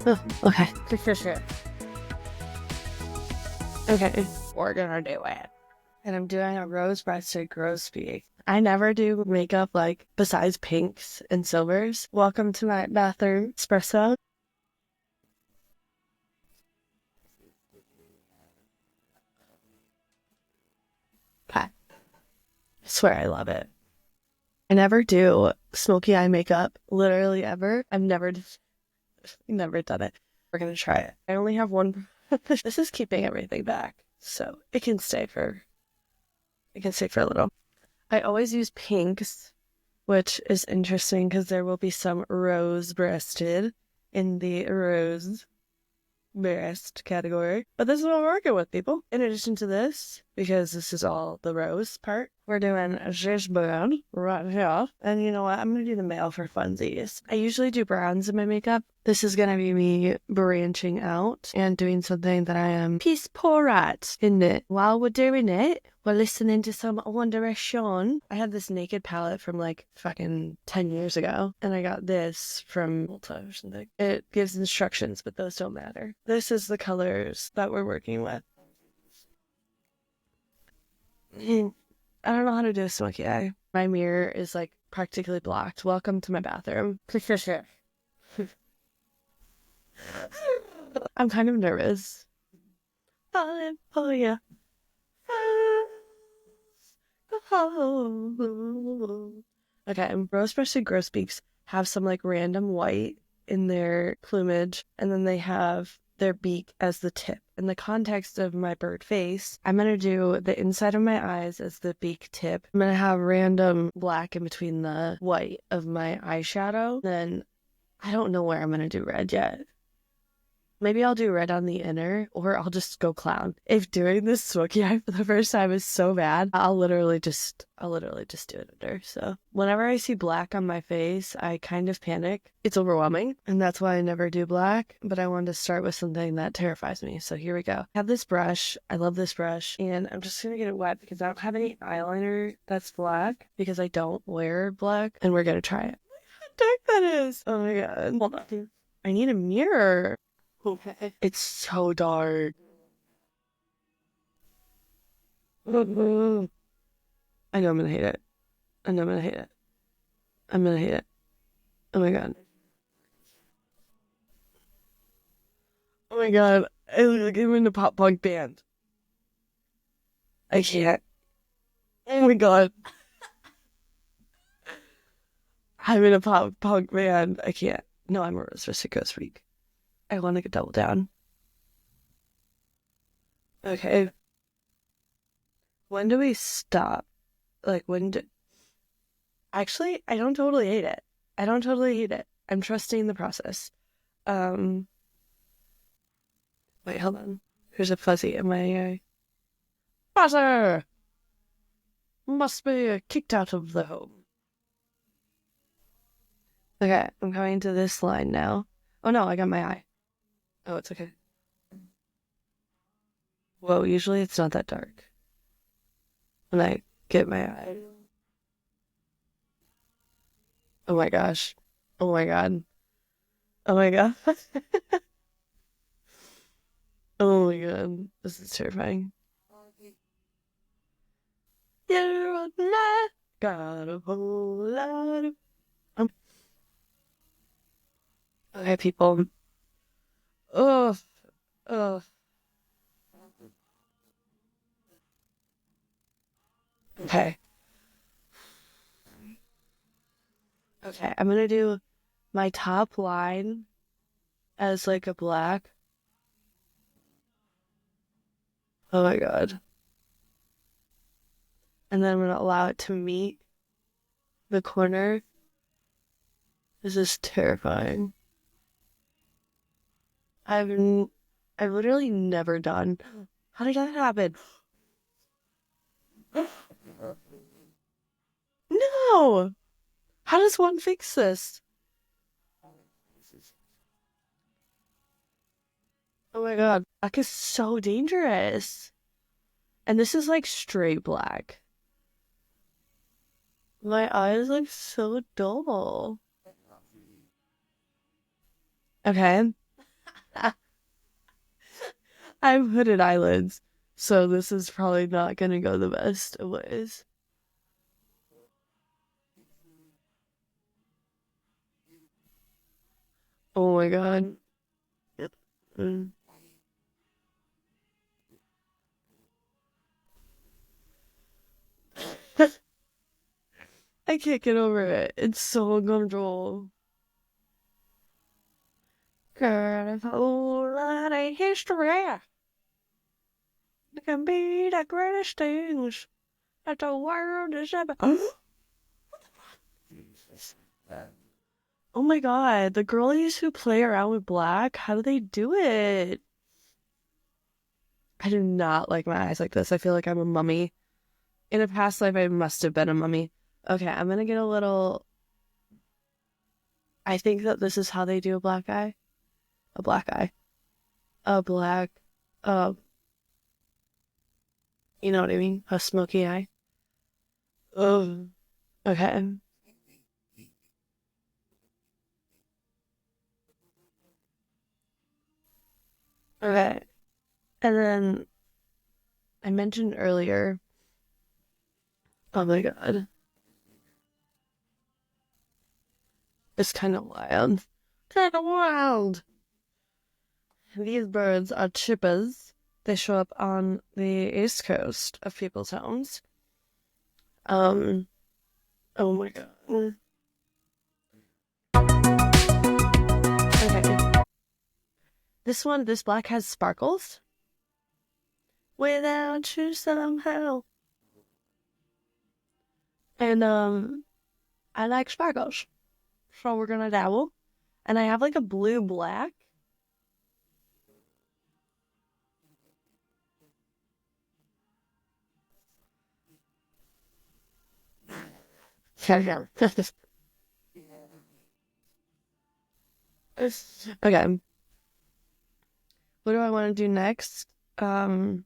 Okay. Okay, we're gonna do it. And I'm doing a rose-breasted grosbeak. I never do makeup like besides pinks and silvers. Welcome to my bathroom espresso. Okay. I swear I love it. I never do smoky eye makeup, literally ever. I've never done it. We're gonna try it. I only have one. This is keeping everything back, so it can stay for a little. I always use pinks, which is interesting because there will be some rose-breasted in the rose breast category. But this is what we're working with, people. In addition to this, because this is all the rose part, we're doing this brown right here. And you know what? I'm going to do the male for funsies. I usually do browns in my makeup. This is going to be me branching out and doing something that I am piece poor at, isn't it? While we're doing it, we're listening to some One Direction. I had this naked palette from like fucking 10 years ago, and I got this from Ulta or something. It gives instructions, but those don't matter. This is the colors that we're working with. I don't know how to do a smoky eye. My mirror is like practically blocked. Welcome to my bathroom. I'm kind of nervous. Oh yeah. Okay, rose-breasted grosbeaks have some like random white in their plumage, and then they have their beak as the tip. In the context of my bird face, I'm gonna do the inside of my eyes as the beak tip. I'm gonna have random black in between the white of my eyeshadow. Then I don't know where I'm gonna do red yet. Maybe I'll do red on the inner, or I'll just go clown. If doing this smoky eye for the first time is so bad, I'll literally just do it under. So whenever I see black on my face, I kind of panic. It's overwhelming, and that's why I never do black. But I wanted to start with something that terrifies me. So here we go. I have this brush. I love this brush, and I'm just gonna get it wet because I don't have any eyeliner that's black because I don't wear black, and we're gonna try it. How dark that is! Oh my god! Hold on. I need a mirror. Okay. It's so dark. I know I'm gonna hate it. I know I'm gonna hate it. I'm gonna hate it. Oh my god. Oh my god. I look like I'm in a pop punk band. I can't. Oh my god. I'm in a pop punk band. I can't. No, I'm a rose-breasted ghost freak. I want to double down. Okay. When do we stop? Like, when do... Actually, I don't totally hate it. I don't totally hate it. I'm trusting the process. Wait, hold on. There's a fuzzy in my eye. Buzzer! Must be kicked out of the home. Okay, I'm going to this line now. Oh no, I got my eye. Oh, it's okay. Whoa, usually it's not that dark. When I get my eye. Oh my gosh. Oh my god. Oh my god. Oh my god. This is terrifying. You're a lot. Got a whole lot of... Okay, people. Ugh. Ugh. Okay. Okay, I'm gonna do my top line as like a black. Oh my god. And then I'm gonna allow it to meet the corner. This is terrifying. I've literally never done. How did that happen? No! How does one fix this? Oh my god, black is so dangerous. And this is like straight black. My eyes look so dull. Okay, I have hooded eyelids, so this is probably not gonna go the best of ways. Oh my god. Yep. Mm. I can't get over it. It's so uncomfortable. Got a whole lot of history. It can be the greatest things that the world has ever. Oh my god, the girlies who play around with black, how do they do it? I do not like my eyes like this. I feel like I'm a mummy. In a past life, I must have been a mummy. Okay, I'm gonna get a little. I think that this is how they do a black eye. A black eye. A black. Uh, you know what I mean? A smoky eye. Ugh. Okay. Okay. And then I mentioned earlier. Oh my god. It's kind of wild. Kind of wild. These birds are chippers. They show up on the east coast of people's homes. Um, oh my god. Okay. This black has sparkles. Without you somehow. And I like sparkles. So we're gonna dabble. And I have like a blue black. Okay. Okay. What do I want to do next? Um,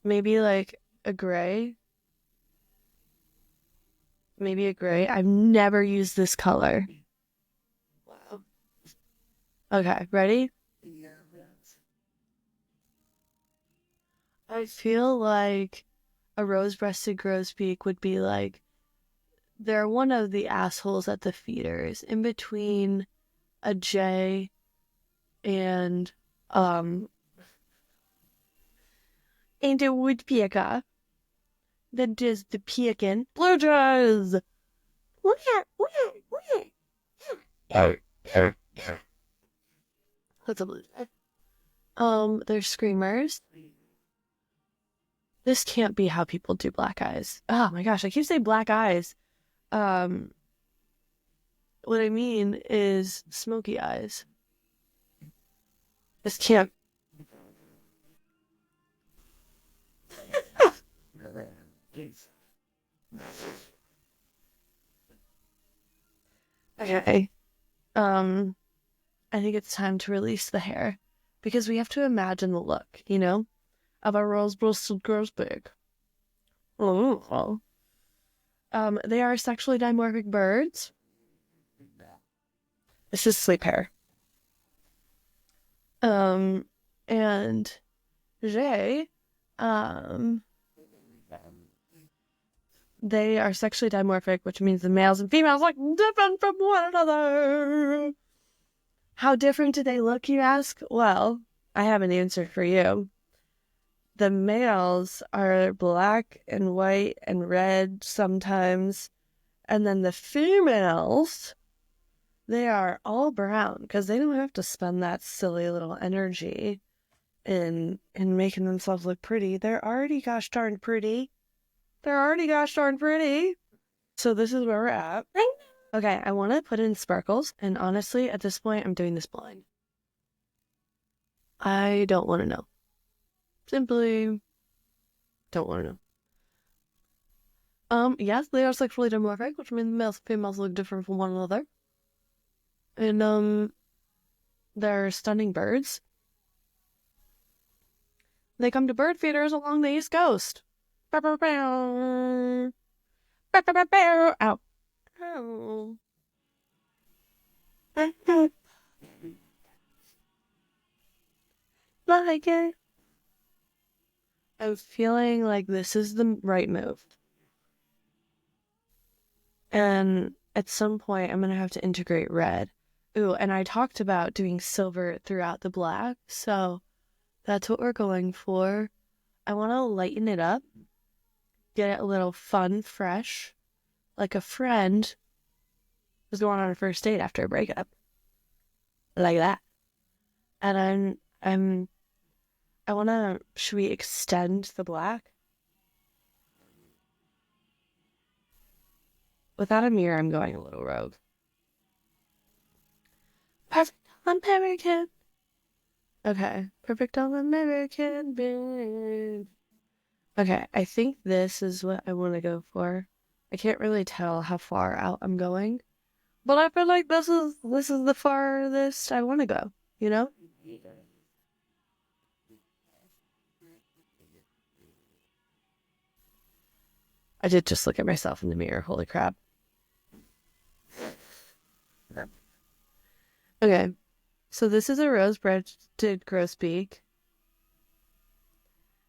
maybe like a gray. Maybe a gray. I've never used this color. Wow. Okay, ready? I feel like a rose-breasted grosbeak would be like they're one of the assholes at the feeders in between a jay and um and a woodpecker that does the pekin. Blue jays. That's a blue jay. They're screamers. This can't be how people do black eyes. Oh my gosh, I keep saying black eyes. Um, what I mean is smoky eyes. This can't. Okay. Um, I think it's time to release the hair because we have to imagine the look, of a rose-breasted grosbeak. Oh. They are sexually dimorphic birds. This is sleep hair. And they, um, they are sexually dimorphic, which means the males and females look different from one another. How different do they look, you ask? Well, I have an answer for you. The males are black and white and red sometimes, and then the females, they are all brown because they don't have to spend that silly little energy in making themselves look pretty. They're already gosh darn pretty. They're already gosh darn pretty. So this is where we're at. Okay, I want to put in sparkles, and honestly, at this point, I'm doing this blind. I don't want to know. Simply don't want to know. Yes, they are sexually dimorphic, which means males and females look different from one another. And, they're stunning birds. They come to bird feeders along the East Coast. Ow. Ow. like it. I'm feeling like this is the right move. And at some point, I'm going to have to integrate red. Ooh, and I talked about doing silver throughout the black, so that's what we're going for. I want to lighten it up, get it a little fun, fresh, like a friend was going on a first date after a breakup. Like that. And I want to, should we extend the black? Without a mirror, I'm going a little rogue. Perfect American. Okay, perfect American, babe. Okay, I think this is what I want to go for. I can't really tell how far out I'm going, but I feel like this is the farthest I want to go, you know? I did just look at myself in the mirror. Holy crap. Okay, so this is a rose-breasted grosbeak,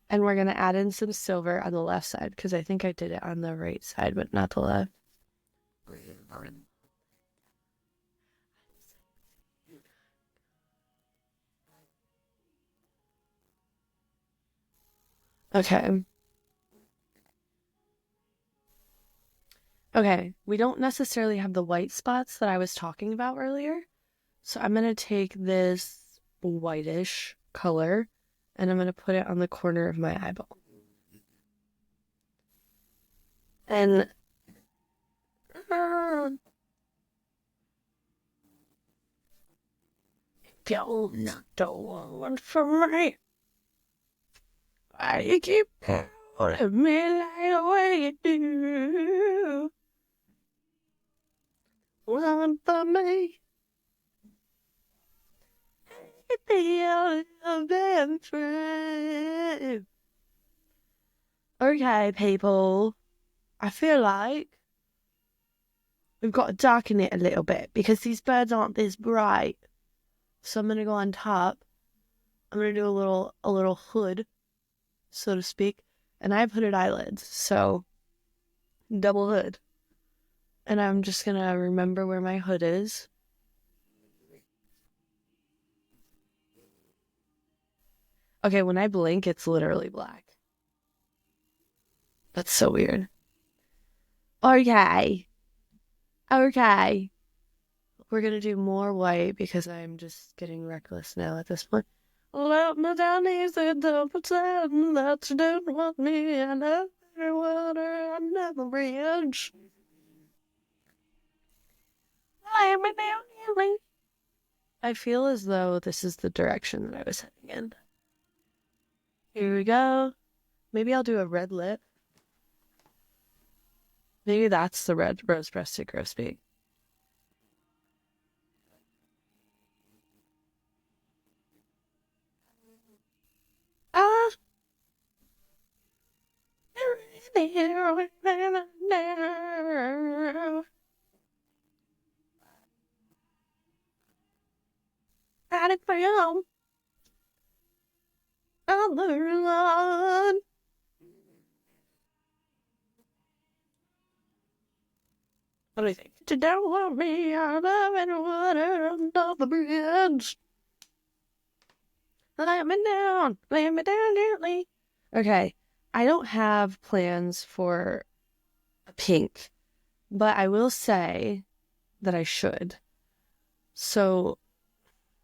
and we're going to add in some silver on the left side because I think I did it on the right side, but not the left. Okay. Okay, we don't necessarily have the white spots that I was talking about earlier. So I'm going to take this whitish color and I'm going to put it on the corner of my eyeball. And you're not the one for me. Why you keep holding me like the way you do? One for me. Be a little friend. Okay, people. I feel like we've got to darken it a little bit because these birds aren't this bright. So I'm gonna go on top. I'm gonna do a little hood, so to speak. And I have hooded eyelids, so double hood. And I'm just gonna remember where my hood is. Okay, when I blink, it's literally black. That's so weird. Okay. Okay. We're gonna do more white because I'm just getting reckless now at this point. Let me down easy, don't pretend that you don't want me. I know water under the bridge. Let me down easy. I feel as though this is the direction that I was heading in. Here we go. Maybe I'll do a red lip. Maybe that's the red rose-breasted grosbeak. Ah! Got it for you on the run. What do you think? You don't want me, I love and water under the bridge. Let me down gently. Okay, I don't have plans for a pink, but I will say that I should. So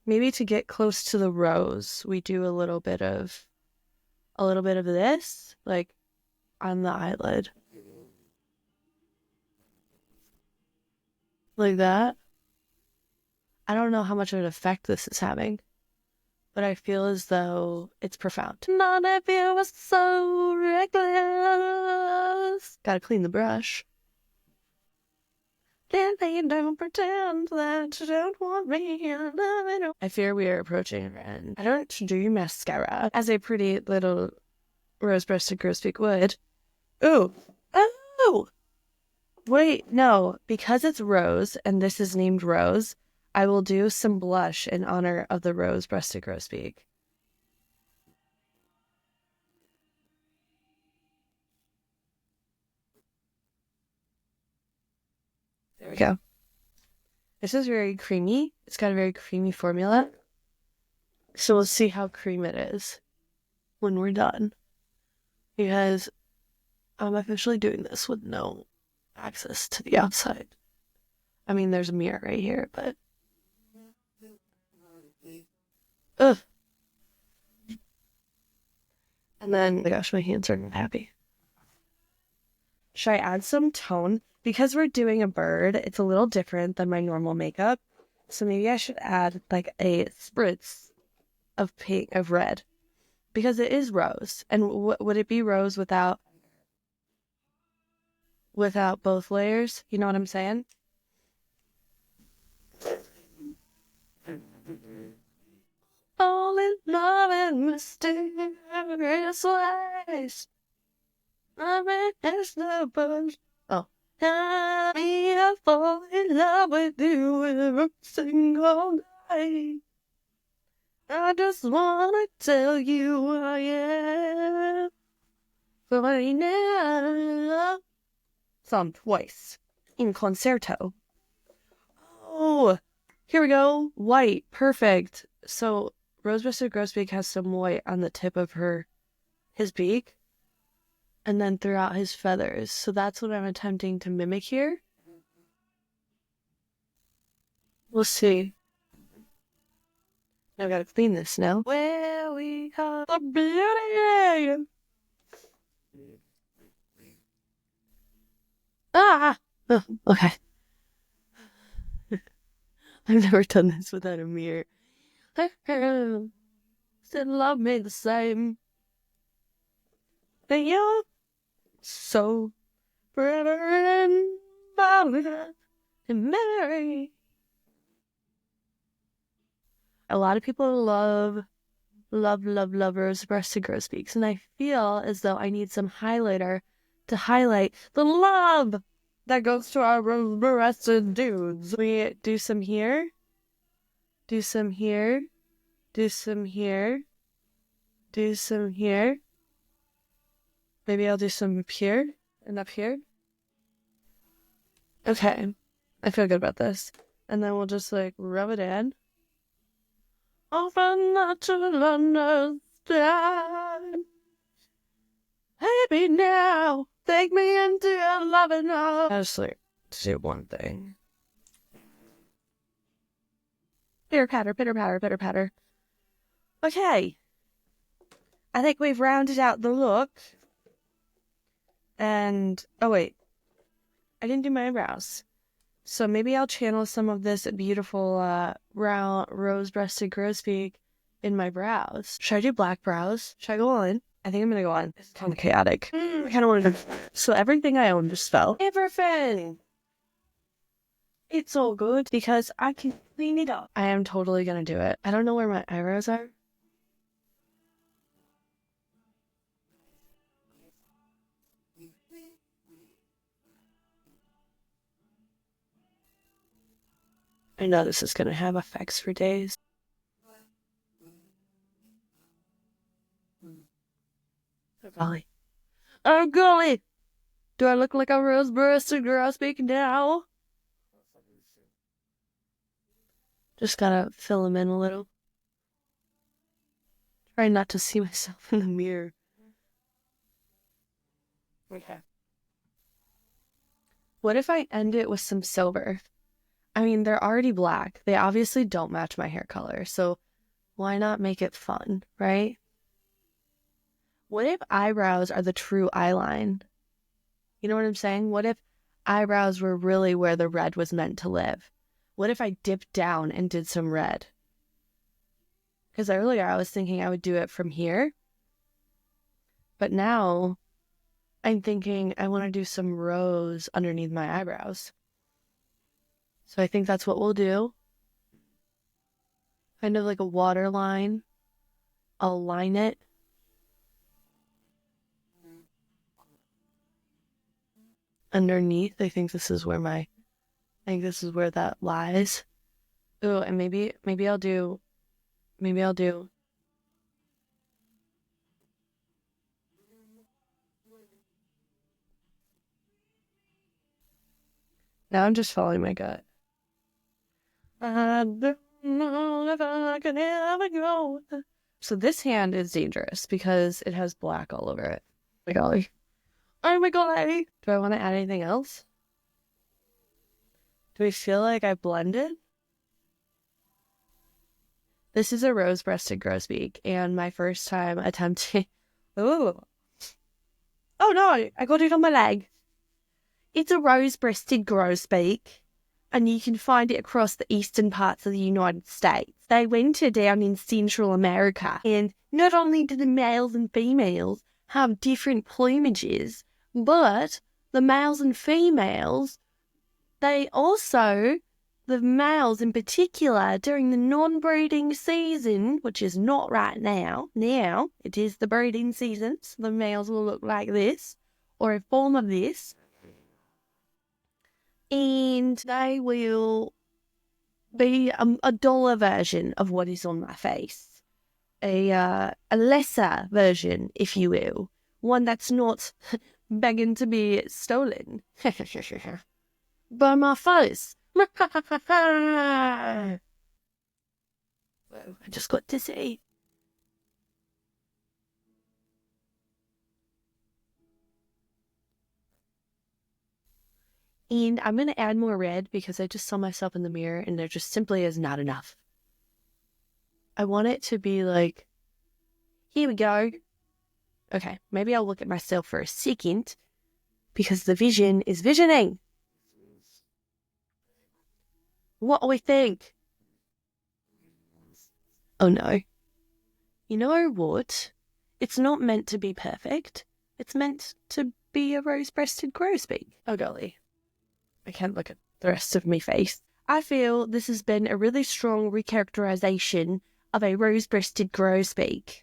maybe to get close to the rose, we do a little bit of this, like on the eyelid. Like that. I don't know how much of an effect this is having, but I feel as though it's profound. Not if you were so reckless. Gotta clean the brush. Don't pretend that you don't want me. I fear we are approaching an end. I don't do mascara as a pretty little rose-breasted grosbeak would. Ooh. Oh! Wait, no. Because it's Rose, and this is named Rose, I will do some blush in honor of the rose-breasted grosbeak. go. This is very creamy. It's got a very creamy formula. So we'll see how cream it is when we're done. Because I'm officially doing this with no access to the outside. I mean, there's a mirror right here, but... Ugh. And then, oh my gosh, my hands are not happy. Should I add some tone? Because we're doing a bird, it's a little different than my normal makeup. So maybe I should add like a spritz of pink, of red. Because it is rose. And would it be rose without both layers? You know what I'm saying? All in love and mysterious ways. I mean, it's the bird. Oh. I fall in love with you every single day. I just wanna tell you I am for you now. Some twice in concerto. Oh, here we go. White, perfect. So Rose-Breasted Grosbeak has some white on the tip of his beak, and then throughout his feathers. So that's what I'm attempting to mimic here. We'll see. I've got to clean this now. Where we have the beauty. Ah! Oh, okay. I've never done this without a mirror. Said love me the same. And you're so forever and Mary. A lot of people love Rose-Breasted Grosbeaks, and I feel as though I need some highlighter to highlight the love that goes to our Rose-Breasted dudes. We do some here, do some here, do some here, do some here. Maybe I'll do some up here and up here. Okay, I feel good about this. And then we'll just like rub it in. Often not to understand. Baby, now take me into your loving arms. I just like to do one thing. Pitter patter, pitter patter, pitter patter. Okay, I think we've rounded out the look. And oh wait, I didn't do my eyebrows. So maybe I'll channel some of this beautiful round Rose-Breasted Grosbeak in my brows. Should I do black brows? Should I go on? I think I'm gonna go on. It's kind of chaotic. I kind of want to. So everything I own just fell. Everything. It's all good because I can clean it up. I am totally gonna do it. I don't know where my eyebrows are. I know this is gonna have effects for days. Oh golly. Oh golly! Do I look like a Rose-Breasted Grosbeak now? Just gotta fill them in a little. Try not to see myself in the mirror. Okay. What if I end it with some silver? I mean, they're already black. They obviously don't match my hair color, so why not make it fun, right? What if eyebrows are the true eyeline? You know what I'm saying? What if eyebrows were really where the red was meant to live? What if I dipped down and did some red? Because earlier I was thinking I would do it from here, but now I'm thinking I want to do some rose underneath my eyebrows. So I think that's what we'll do. Kind of like a water line. I'll line it. Underneath, I think this is where that lies. Oh, and maybe I'll do Now I'm just following my gut. I don't know if I can ever go. So this hand is dangerous because it has black all over it. Oh my golly. Oh my golly. Do I want to add anything else? Do we feel like I blended? This is a rose-breasted grosbeak, and my first time attempting... Oh. Oh no, I got it on my leg. It's a rose-breasted grosbeak, and you can find it across the eastern parts of the United States. They winter down in Central America, and not only do the males and females have different plumages, but the males and females, they also, the males in particular, during the non-breeding season, which is not right now, now it is the breeding season, so the males will look like this, or a form of this, and they will be a duller version of what is on my face. A lesser version, if you will. One that's not begging to be stolen. By my face. Whoa, I just got dizzy. And I'm going to add more red because I just saw myself in the mirror and there just simply is not enough. I want it to be like, here we go. Okay, maybe I'll look at myself for a second because the vision is visioning. What do we think? Oh no. You know what? It's not meant to be perfect. It's meant to be a rose-breasted grosbeak. Oh golly. I can't look at the rest of my face. I feel this has been a really strong recharacterization of a rose-breasted grosbeak.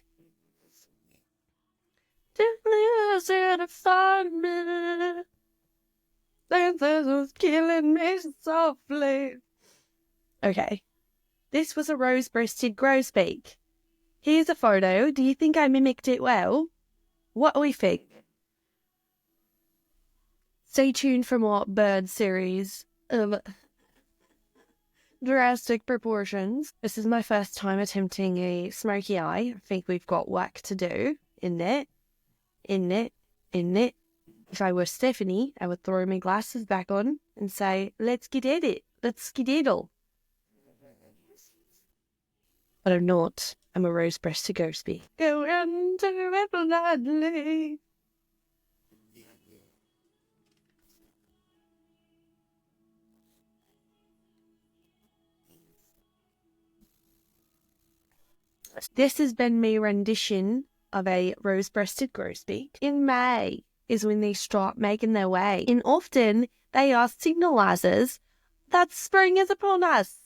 Killing me softly. Okay. This was a rose-breasted grosbeak. Here's a photo. Do you think I mimicked it well? What do we think? Stay tuned for more bird series of drastic proportions. This is my first time attempting a smoky eye. I think we've got work to do in it. If I were Stephanie, I would throw my glasses back on and say, let's get at it. Let's skedaddle. But I'm not. I'm a rose-breasted grosbeak. Go into it blindly. This has been my rendition of a rose-breasted grosbeak. In May is when they start making their way, and often they are signalizers that spring is upon us.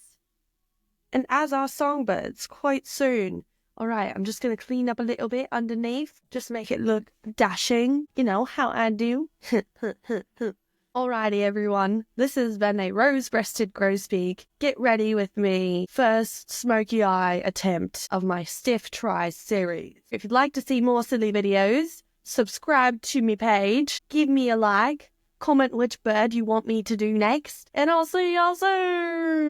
And as are songbirds, quite soon. Alright, I'm just going to clean up a little bit underneath, just make it look dashing, you know, how I do. Alrighty everyone, this has been a rose-breasted grosbeak. Get ready with me. First smoky eye attempt of my StephTries series. If you'd like to see more silly videos, subscribe to my page, give me a like, comment which bird you want me to do next, and I'll see y'all soon!